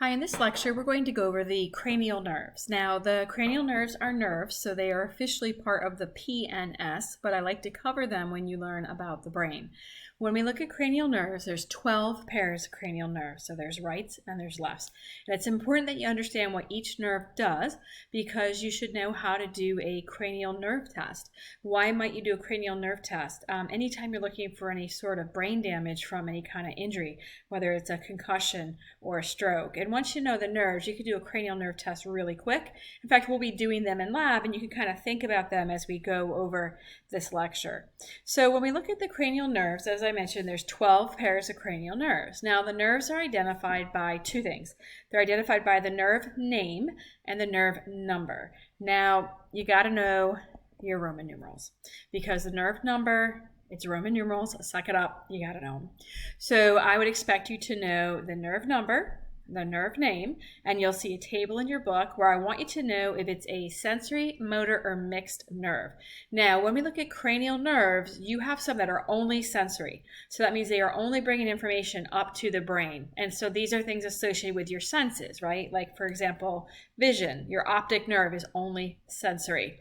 Hi, in this lecture, we're going to go over the cranial nerves. Now, the cranial nerves are nerves, so they are officially part of the PNS, but I like to cover them when you learn about the brain. When we look at cranial nerves, there's 12 pairs of cranial nerves, so there's rights and there's lefts. And it's important that you understand what each nerve does because you should know how to do a cranial nerve test. Why might you do a cranial nerve test? Anytime you're looking for any sort of brain damage from any kind of injury, whether it's a concussion or a stroke. And once you know the nerves, you can do a cranial nerve test really quick. In fact, we'll be doing them in lab, and you can kind of think about them as we go over this lecture. So when we look at the cranial nerves, as I mentioned, there's 12 pairs of cranial nerves. Now, the nerves are identified by two things. They're identified by the nerve name and the nerve number. Now, you got to know your Roman numerals because the nerve number, it's Roman numerals. Suck it up. You got to know them. So I would expect you to know the nerve number, the nerve name, and you'll see a table in your book where I want you to know if it's a sensory, motor, or mixed nerve. Now, when we look at cranial nerves, you have some that are only sensory. So that means they are only bringing information up to the brain. And so these are things associated with your senses, right? Like, for example, vision. Your optic nerve is only sensory.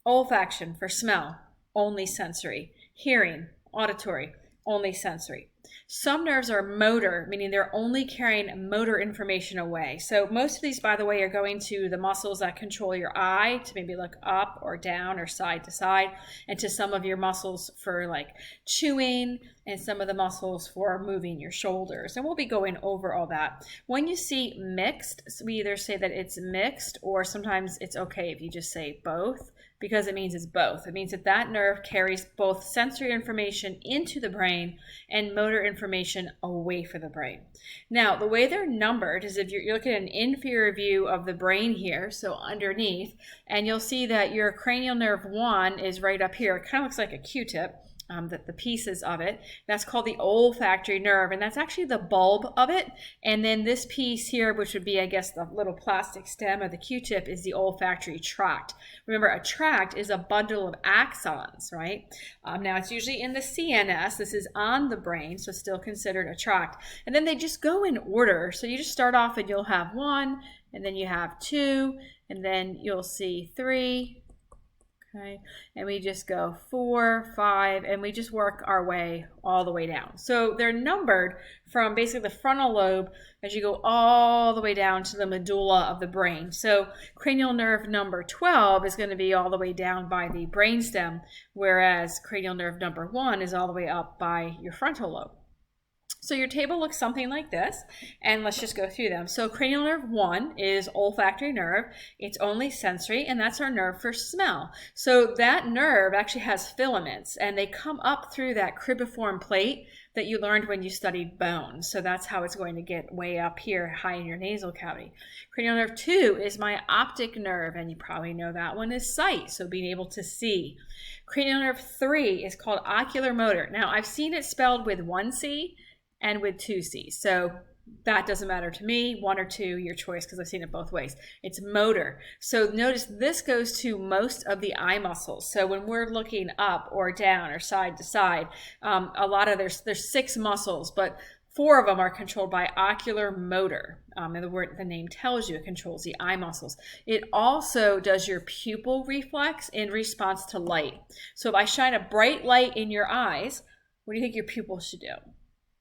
Olfaction for smell, only sensory. Hearing, auditory, only sensory. Some nerves are motor, meaning they're only carrying motor information away. So most of these, by the way, are going to the muscles that control your eye to maybe look up or down or side to side, and to some of your muscles for like chewing, and some of the muscles for moving your shoulders. And we'll be going over all that. When you see mixed, so we either say that it's mixed, or sometimes it's okay if you just say both, because it means it's both. It means that that nerve carries both sensory information into the brain and motor information away from the brain. Now, the way they're numbered is if you're looking at an inferior view of the brain here, so underneath, and you'll see that your cranial nerve 1 is right up here. It kind of looks like a Q-tip. The pieces of it. That's called the olfactory nerve, and that's actually the bulb of it. And then this piece here, which would be, I guess, the little plastic stem of the Q-tip, is the olfactory tract. Remember, a tract is a bundle of axons, right? Now, it's usually in the CNS. This is on the brain, so still considered a tract. And then they just go in order. So you just start off and you'll have 1, and then you have 2, and then you'll see 3, okay, and we just go 4, 5, and we just work our way all the way down. So they're numbered from basically the frontal lobe as you go all the way down to the medulla of the brain. So cranial nerve number 12 is going to be all the way down by the brainstem, whereas cranial nerve number 1 is all the way up by your frontal lobe. So your table looks something like this, and let's just go through them. So cranial nerve 1 is olfactory nerve. It's only sensory, and that's our nerve for smell. So that nerve actually has filaments, and they come up through that cribriform plate that you learned when you studied bone. So that's how it's going to get way up here, high in your nasal cavity. Cranial nerve 2 is my optic nerve, and you probably know that one is sight, so being able to see. Cranial nerve 3 is called ocular motor. Now, I've seen it spelled with 1 C and with 2 C's. So that doesn't matter to me, 1 or 2, your choice, because I've seen it both ways. It's motor. So notice this goes to most of the eye muscles. So when we're looking up or down or side to side, a lot of there's 6 muscles, but 4 of them are controlled by ocular motor. And the name tells you it controls the eye muscles. It also does your pupil reflex in response to light. So if I shine a bright light in your eyes, what do you think your pupil should do?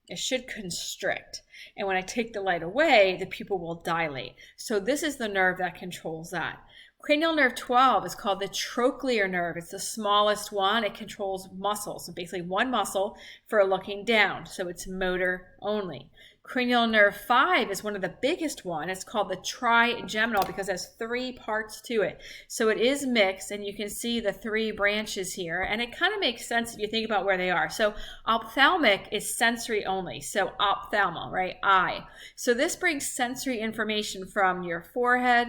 It should constrict. And when I take the light away, the pupil will dilate. So this is the nerve that controls that. Cranial nerve 12 is called the trochlear nerve. It's the smallest one. It controls muscles. So basically one muscle for looking down. So it's motor only. Cranial nerve 5 is one of the biggest one. It's called the trigeminal because it has 3 parts to it. So it is mixed, and you can see the 3 branches here. And it kind of makes sense if you think about where they are. So ophthalmic is sensory only. So ophthalma, right? Eye. So this brings sensory information from your forehead,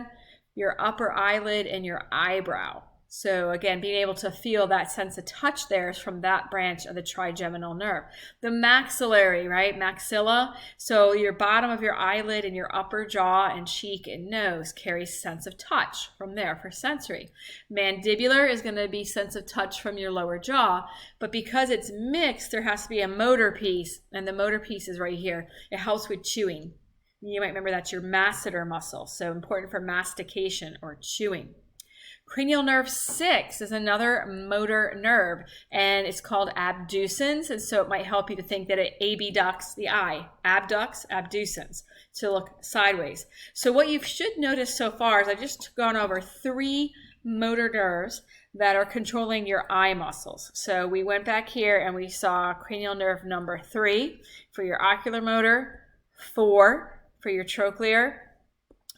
your upper eyelid, and your eyebrow. So again, being able to feel that sense of touch there is from that branch of the trigeminal nerve. The maxillary, right? Maxilla. So your bottom of your eyelid and your upper jaw and cheek and nose carries sense of touch from there for sensory. Mandibular is going to be sense of touch from your lower jaw, but because it's mixed, there has to be a motor piece, and the motor piece is right here. It helps with chewing. You might remember that's your masseter muscle, so important for mastication or chewing. Cranial nerve 6 is another motor nerve, and it's called abducens, and so it might help you to think that it abducts the eye. Abducts, abducens, to look sideways. So what you should notice so far is I've just gone over 3 motor nerves that are controlling your eye muscles. So we went back here and we saw cranial nerve number 3 for your ocular motor, 4 for your trochlear,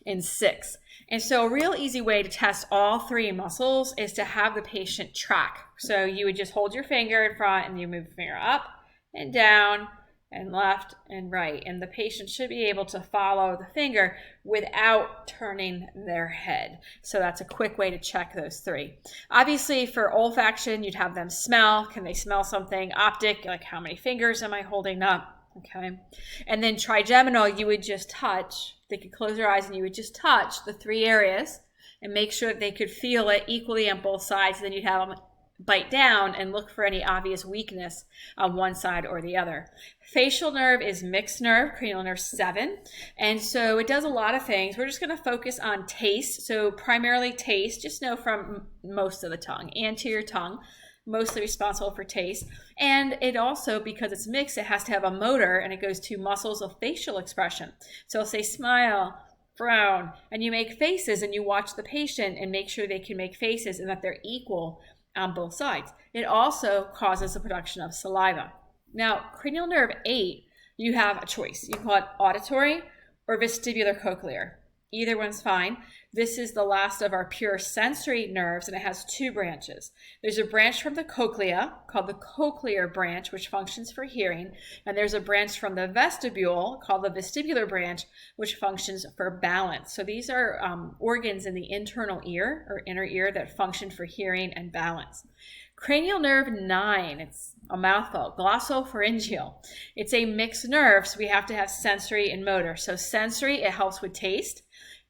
and 6. And so a real easy way to test all 3 muscles is to have the patient track. So you would just hold your finger in front and you move the finger up and down and left and right. And the patient should be able to follow the finger without turning their head. So that's a quick way to check those 3. Obviously for olfaction, you'd have them smell. Can they smell something? Optic, like how many fingers am I holding up? Okay. And then trigeminal, you would just touch. They could close their eyes and you would just touch the 3 areas and make sure that they could feel it equally on both sides. Then you'd have them bite down and look for any obvious weakness on one side or the other. Facial nerve is mixed nerve, cranial nerve 7. And so it does a lot of things. We're just going to focus on taste. So primarily taste, just know from most of the tongue, anterior tongue, mostly responsible for taste. And it also, because it's mixed, it has to have a motor, and it goes to muscles of facial expression. So I'll say smile, frown, and you make faces and you watch the patient and make sure they can make faces and that they're equal on both sides. It also causes the production of saliva. Now, cranial nerve 8, you have a choice. You can call it auditory or vestibular cochlear. Either one's fine. This is the last of our pure sensory nerves, and it has 2 branches. There's a branch from the cochlea called the cochlear branch, which functions for hearing, and there's a branch from the vestibule called the vestibular branch, which functions for balance. So these are organs in the internal ear or inner ear that function for hearing and balance. Cranial nerve 9, it's a mouthful, glossopharyngeal. It's a mixed nerve, so we have to have sensory and motor. So sensory, it helps with taste,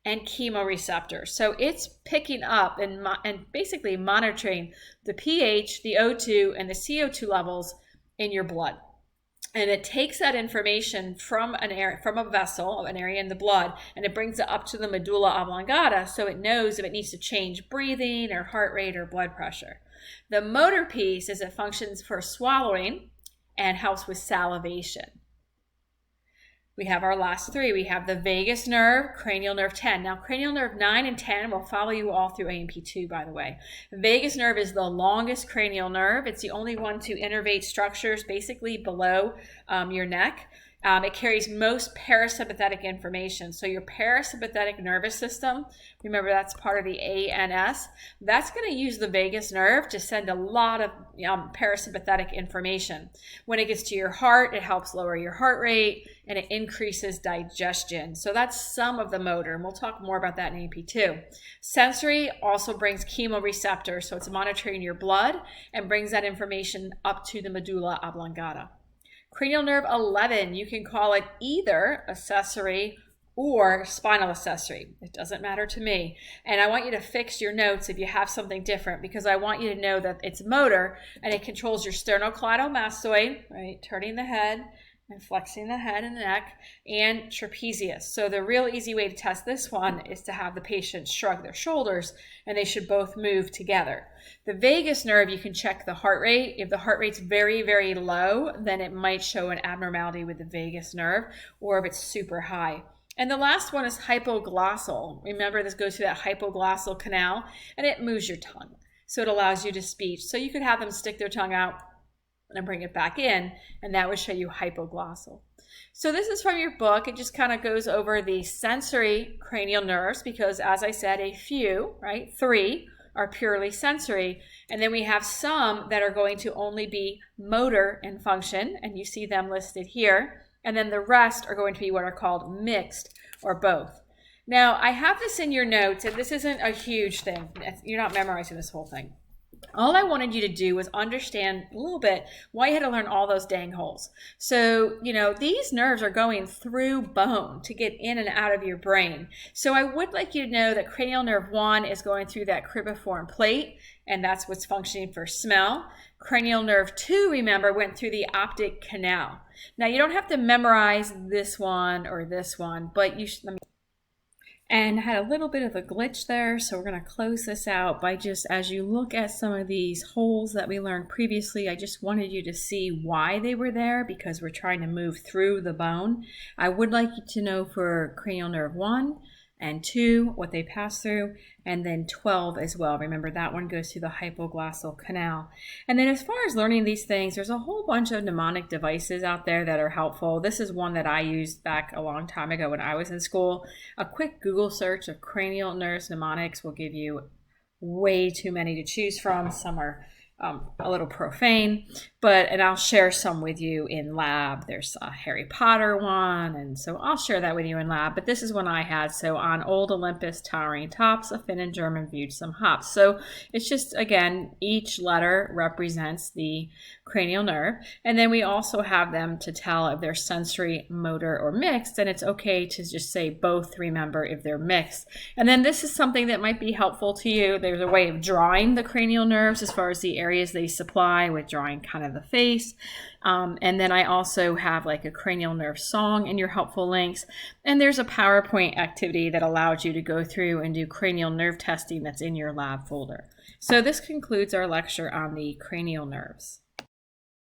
and chemoreceptors. So it's picking up and basically monitoring the pH, the O2, and the CO2 levels in your blood. And it takes that information from a vessel, an area in the blood, and it brings it up to the medulla oblongata so it knows if it needs to change breathing or heart rate or blood pressure. The motor piece is it functions for swallowing and helps with salivation. We have our last 3. We have the vagus nerve, cranial nerve 10. Now, cranial nerve 9 and 10 will follow you all through A&P2, by the way. The vagus nerve is the longest cranial nerve. It's the only one to innervate structures basically below your neck. It carries most parasympathetic information. So your parasympathetic nervous system, remember that's part of the ANS, that's going to use the vagus nerve to send a lot of parasympathetic information. When it gets to your heart, it helps lower your heart rate and it increases digestion. So that's some of the motor, and we'll talk more about that in AP2. Sensory also brings chemoreceptors, so it's monitoring your blood and brings that information up to the medulla oblongata. Cranial nerve 11, you can call it either accessory or spinal accessory. It doesn't matter to me. And I want you to fix your notes if you have something different, because I want you to know that it's motor and it controls your sternocleidomastoid, right, turning the head and flexing the head and the neck, and trapezius. So the real easy way to test this one is to have the patient shrug their shoulders, and they should both move together. The vagus nerve, you can check the heart rate. If the heart rate's very, very low, then it might show an abnormality with the vagus nerve, or if it's super high. And the last one is hypoglossal. Remember, this goes through that hypoglossal canal, and it moves your tongue. So it allows you to speak. So you could have them stick their tongue out and bring it back in, and that would show you hypoglossal. So this is from your book. It just kind of goes over the sensory cranial nerves, because as I said, a few, right, 3 are purely sensory, and then we have some that are going to only be motor in function, and you see them listed here, and then the rest are going to be what are called mixed or both. Now, I have this in your notes, and this isn't a huge thing. You're not memorizing this whole thing. All I wanted you to do was understand a little bit why you had to learn all those dang holes. So, these nerves are going through bone to get in and out of your brain. So I would like you to know that cranial nerve 1 is going through that cribriform plate, and that's what's functioning for smell. Cranial nerve 2, remember, went through the optic canal. Now, you don't have to memorize this one or this one, but you should, and had a little bit of a glitch there, so we're going to close this out by just, as you look at some of these holes that we learned previously, I just wanted you to see why they were there, because we're trying to move through the bone. I would like you to know for cranial nerve 1 and 2 what they pass through, and then 12 as well. Remember, that one goes through the hypoglossal canal. And then as far as learning these things, there's a whole bunch of mnemonic devices out there that are helpful. This is one that I used back a long time ago when I was in school. A quick Google search of cranial nerves mnemonics will give you way too many to choose from. Some are a little profane, and I'll share some with you in lab. There's a Harry Potter one, and so I'll share that with you in lab, but this is one I had. So on old Olympus towering tops, a Finn and German viewed some hops. So it's just, again, each letter represents the cranial nerve, and then we also have them to tell if they're sensory, motor, or mixed, and it's okay to just say both, remember, if they're mixed. And then this is something that might be helpful to you. There's a way of drawing the cranial nerves as far as the areas they supply, with drawing kind of the face. And then I also have like a cranial nerve song in your helpful links. And there's a PowerPoint activity that allows you to go through and do cranial nerve testing that's in your lab folder. So this concludes our lecture on the cranial nerves.